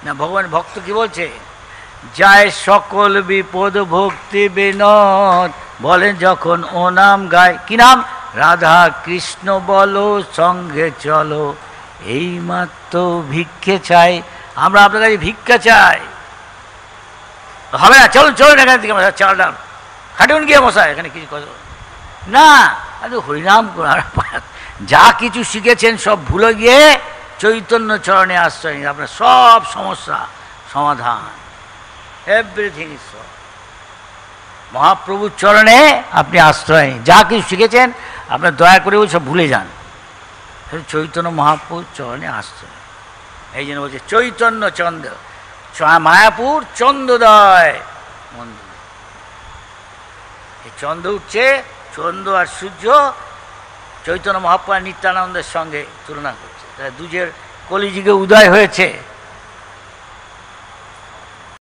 না, ভগবান ভক্ত কি বলছে, যায় সকল বিপদ ভক্তি বিনোদ, বলেন যখন ও নাম গায়, কি নাম, রাধা কৃষ্ণ বলো সঙ্গে চলো, এই মাত্র ভিক্ষে চাই। আমরা আপনার কাছে ভিক্ষা চাই, হবে না, চলুন চলুন এখান থেকে চাল ডাল খাটুন গিয়ে মশাই, এখানে কিছু কথা না, আরে হরিনাম যা কিছু শিখেছেন সব ভুলে গিয়ে চৈতন্য চরণে আশ্রয় নিন, আপনার সব সমস্যা সমাধান, এভরিথিং ইজ সলভড। মহাপ্রভুর চরণে আপনি আশ্রয় নিন, যা কিছু শিখেছেন আপনার দয়া করে ওই সব ভুলে যান, চৈতন্য মহাপ্রভুর চরণে আশ্রয়। এই জন্য বলছে চৈতন্য চন্দ্র, মায়াপুর চন্দ্রোদয় মন্দির, এই চন্দ্র উঠছে, চন্দ্র আর সূর্য চৈতন্য মহাপ্রভু নিত্যানন্দের সঙ্গে তুলনা করছে, দুজের কলিযুগে উদয় হয়েছে।